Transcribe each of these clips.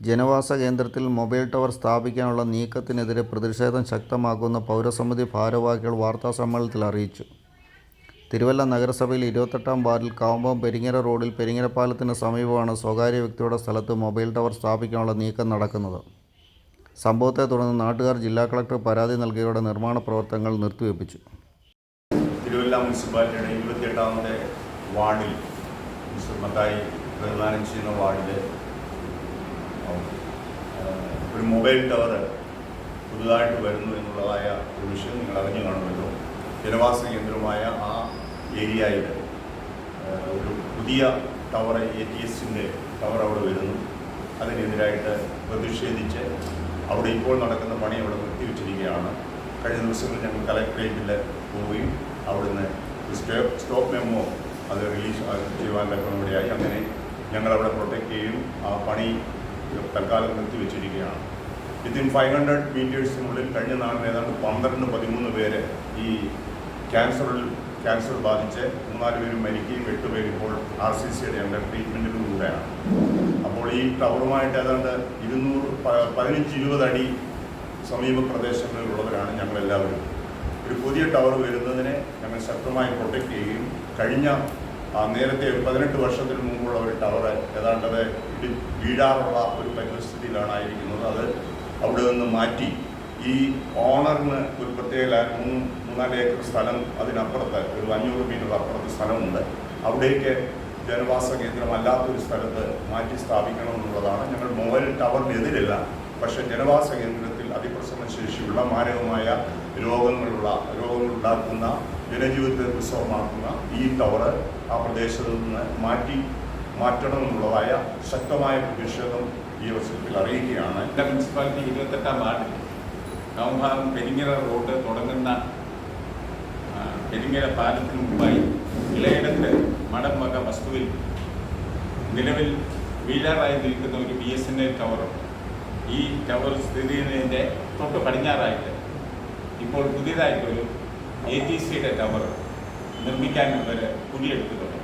ജനവാസ കേന്ദ്രത്തിൽ mobile tower സ്ഥാപിക്കാനുള്ള നീക്കത്തിനെതിരെ പ്രതിഷേധം ശക്തമാക്കുമെന്ന് പൗരസമിതി ഭാരവാഹികൾ വാർത്താസമ്മേളനത്തിൽ അറിയിച്ചു. തിരുവല്ല നഗരസഭയിൽ 28-ാം വാർഡിൽ കാവുമ്പം പെരിങ്ങര റോഡിൽ പെരിങ്ങര പാലത്തിന് സമീപമാണ് സ്വകാര്യ വ്യക്തിയുടെ സ്ഥലത്ത് മൊബൈൽ ടവർ സ്ഥാപിക്കാനുള്ള നീക്കം നടക്കുന്നത്. സംഭവത്തെ തുടർന്ന് നാട്ടുകാർ ജില്ലാ കളക്ടർ പരാതി നൽകിയതോടെ നിർമ്മാണ പ്രവർത്തനങ്ങൾ നിർത്തിവെപ്പിച്ചു. തിരുവല്ല മുനിസിപ്പാലിറ്റിയുടെ 28-ാമത്തെ വാർഡിൽ മത്തായി പ്രതിദാനം ചെയ്യുന്ന വാർഡിൽ ഒരു മൊബൈൽ ടവർ പുതുതായിട്ട് വരുന്നു എന്നുള്ളതായ ഒരു വിഷയം നിങ്ങൾ അറിഞ്ഞു കാണുമല്ലോ. ജനവാസ കേന്ദ്രമായ ആ ഏരിയയിൽ ഒരു പുതിയ ടവർ ATSൻ്റെ ടവർ അവിടെ വരുന്നു. അതിനെതിരായിട്ട് പ്രതിഷേധിച്ച് അവിടെ ഇപ്പോൾ നടക്കുന്ന പണി അവിടെ നിർത്തിവെച്ചിരിക്കുകയാണ്. കഴിഞ്ഞ ദിവസങ്ങളിൽ ഞങ്ങൾ കളക്ടറേറ്റിൽ പോവുകയും അവിടുന്ന് സ്റ്റോപ്പ് മെമ്മോ അത് റിലീസ് ചെയ്യുവാനൊക്കെ ഇവിടെയായി. അങ്ങനെ ഞങ്ങളവിടെ പ്രൊട്ടക്റ്റ് ചെയ്യും. ആ പണി തൽക്കാലം നിർത്തിവെച്ചിരിക്കുകയാണ്. വിത്തിൻ 500 മീറ്റേഴ്സിനുള്ളിൽ കഴിഞ്ഞ നാളിൽ ഏതാണ്ട് 12-13 പേര് ഈ ക്യാൻസർ ബാധിച്ച് 3-4 പേര് മരിക്കുകയും 8 പേര് ഇപ്പോൾ RCCയുടെ അണ്ടർ ട്രീറ്റ്മെൻറ്റിലൂടെയാണ്. അപ്പോൾ ഈ ടവറുമായിട്ട് ഏതാണ്ട് 15-20 അടി സമീപ പ്രദേശങ്ങളിലുള്ളവരാണ് ഞങ്ങളെല്ലാവരും. ഒരു പുതിയ ടവർ വരുന്നതിനെ ഞങ്ങൾ ശക്തമായി പ്രൊട്ടക്റ്റ് ചെയ്യുകയും കഴിഞ്ഞ നേരത്തെ 18 വർഷത്തിന് മുമ്പുള്ള ഒരു ടവർ ഏതാണ്ട് വീഴാറുള്ള ഒരു പരിസ്ഥിതിയിലാണ് ആയിരിക്കുന്നത്. അത് അവിടെ നിന്ന് മാറ്റി ഈ ഓണറിന് ഒരു പ്രത്യേക 3-4 ഏക്കർ സ്ഥലം അതിനപ്പുറത്ത് ഒരു 500 മീറ്റർ അപ്പുറത്ത് സ്ഥലമുണ്ട്. അവിടേക്ക് ജനവാസ കേന്ദ്രമല്ലാത്തൊരു സ്ഥലത്ത് മാറ്റി സ്ഥാപിക്കണമെന്നുള്ളതാണ്. ഞങ്ങൾ മൊബൈൽ ടവറിനെതിരല്ല, പക്ഷേ ജനവാസ കേന്ദ്രത്തിൽ അതിപ്രസരണ ശേഷിയുള്ള മാരകമായ രോഗങ്ങളുണ്ടാക്കുന്ന ജനജീവിതത്തെ ദുസ്സഹമാക്കുന്ന ഈ ടവർ ആ പ്രദേശത്ത് നിന്ന് മാറ്റണമെന്നുള്ളതായ ശക്തമായ പ്രതിഷേധം ഈ അവസരത്തിൽ അറിയിക്കുകയാണ്. മുനിസിപ്പാലിറ്റി 28-ാം വാർഡിൽ കാവുമ്പം പെരിങ്ങര റോഡ് തുടങ്ങുന്ന പെരിങ്ങര പാലത്തിന് മുമ്പായി ഇളയിടത്ത് മഠം വക വസ്തുവിൽ നിലവിൽ വീഴാറായി നിൽക്കുന്ന ഒരു BSNL ടവറുണ്ട്. ഈ ടവർ സ്ഥിതി ചെയ്യുന്നതിൻ്റെ തൊട്ട് പടിഞ്ഞാറായിട്ട് ഇപ്പോൾ പുതിയതായിട്ടൊരു ATCയുടെ ടവർ നിർമ്മിക്കാൻ അവർ കുടിയെടുത്തു തുടങ്ങി.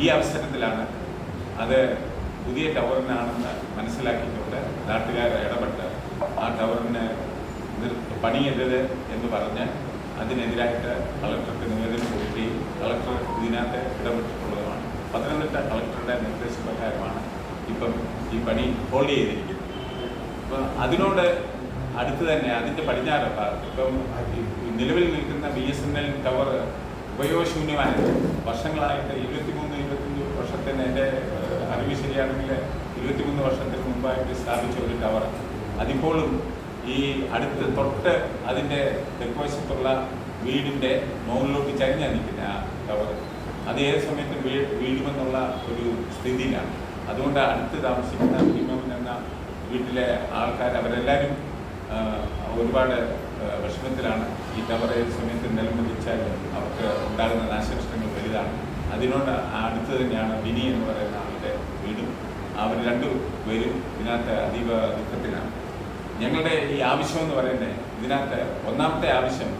ഈ അവസരത്തിലാണ് അത് പുതിയ ടവറിനാണെന്ന് മനസ്സിലാക്കിക്കൊണ്ട് നാട്ടുകാർ ഇടപെട്ട് ആ ടവറിന് പണിയരുത് എന്ന് പറഞ്ഞ് അതിനെതിരായിട്ട് കളക്ടർക്ക് നിവേദനം കൊടുക്കുകയും കളക്ടർ ഇതിനകത്ത് ഇടപെട്ടിട്ടുള്ളതുമാണ്. പത്തനംതിട്ട കളക്ടറുടെ നിർദ്ദേശപ്രകാരമാണ് ഇപ്പം ഈ പണി ഹോൾഡ് ചെയ്തിരിക്കുന്നത്. അപ്പം അതിനോട് അടുത്ത് തന്നെ അതിൻ്റെ പടിഞ്ഞാറ് ഇപ്പം നിലവിൽ നിൽക്കുന്ന BSNL ടവർ ഉപയോഗശൂന്യമായ വർഷങ്ങളായിട്ട് 23-25 വർഷത്തിന് എൻ്റെ അറിവ് ശരിയാണെങ്കിൽ 23 വർഷത്തിന് മുമ്പായിട്ട് സ്ഥാപിച്ച ഒരു ടവർ അതിപ്പോഴും ഈ അടുത്ത് തൊട്ട് അതിൻ്റെ തെക്കുവശത്തുള്ള വീടിൻ്റെ മുകളിലോട്ട് ചരിഞ്ഞാൽ നിൽക്കുന്ന ആ ടവർ അത് ഏത് സമയത്തും വീഴുമെന്നുള്ള ഒരു സ്ഥിതിയിലാണ്. അതുകൊണ്ട് അടുത്ത് താമസിക്കുന്ന ഭീമൻ എന്ന വീട്ടിലെ ആൾക്കാർ അവരെല്ലാവരും ഒരുപാട് വിഷമത്തിലാണ്. ഈ ടവർ ഏത് സമയത്ത് നിലംപതിച്ചാൽ അവർക്ക് ഉണ്ടാകുന്ന നാശനഷ്ടങ്ങൾ വലുതാണ്. അതിനോട് അടുത്ത് തന്നെയാണ് ബിനി എന്ന് പറയുന്ന ആളുടെ വീടും. അവർ 2 പേരും ഇതിനകത്ത് അതീവ ദുഃഖത്തിലാണ്. ഞങ്ങളുടെ ഈ ആവശ്യം എന്ന് പറയുന്നത് ഇതിനകത്ത് ഒന്നാമത്തെ ആവശ്യം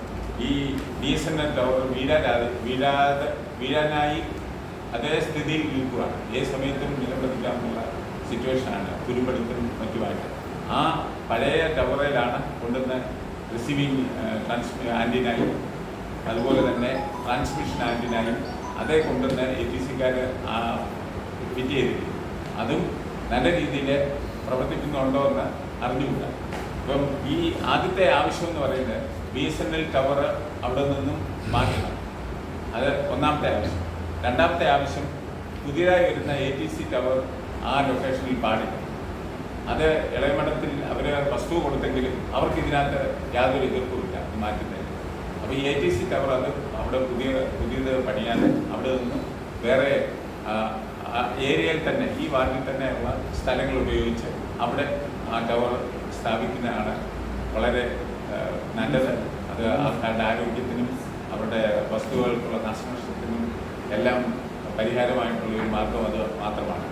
ഈ BSNL ടവർ വീഴാനായി അതേ സ്ഥിതിയിൽ നിൽക്കുകയാണ്. ഏത് സമയത്തും നിലംപതിക്കാമെന്നുള്ള സിറ്റുവേഷനാണ് തുരുമ്പെടുത്തും മറ്റുമായിട്ട്. ആ പഴയ ടവറിലാണ് കൊണ്ടുവന്ന് റിസീവിങ് ആൻറ്റിനായും അതുപോലെ തന്നെ ട്രാൻസ്മിഷൻ ആൻറ്റിനായും അതേ കൊണ്ടുവന്ന് ATCക്കാർ ഫിറ്റ് ചെയ്തിരിക്കും. അതും നല്ല രീതിയിൽ പ്രവർത്തിക്കുന്നുണ്ടോ എന്ന് അറിഞ്ഞുകൂടാ. ഇപ്പം ഈ ആദ്യത്തെ ആവശ്യം എന്ന് പറയുന്നത് BSNL ടവർ അവിടെ നിന്നും മാറ്റണം. അത് ഒന്നാമത്തെ ആവശ്യം. രണ്ടാമത്തെ ആവശ്യം പുതിയതായി വരുന്ന ATC ടവർ ആ ലൊക്കേഷനിൽ പാടില്ല. അത് ഇളയമഠത്തിൽ അവർ വസ്തു കൊടുത്തെങ്കിലും അവർക്ക് ഇതിനകത്ത് യാതൊരു എതിർപ്പുമില്ല മാറ്റുന്നതിന്. അപ്പോൾ ഈ ATC ടവർ അത് അവിടെ പുതിയത് പണിയാൻ അവിടെ നിന്ന് വേറെ ഏരിയയിൽ തന്നെ ഈ വാർഡിൽ തന്നെ ഉള്ള സ്ഥലങ്ങൾ ഉപയോഗിച്ച് അവിടെ ആ ടവർ സ്ഥാപിക്കുന്നതാണ് വളരെ നല്ലത്. അത് ആൾക്കാരുടെ ആരോഗ്യത്തിനും അവരുടെ വസ്തുക്കൾക്കുള്ള നാശനഷ്ടത്തിനും എല്ലാം പരിഹാരമായിട്ടുള്ള ഒരു മാർഗം അത് മാത്രമാണ്.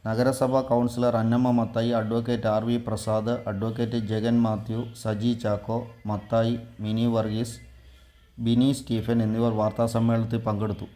നഗരസഭാ councillor Annamma Mathai, advocate RV Prasad, advocate Jagan Mathew, Saji Chacko, Mathai, mini Varghese, Bini Stephen എന്നിവർ വാർത്താസമ്മേളനത്തിൽ പങ്കെടുത്തു.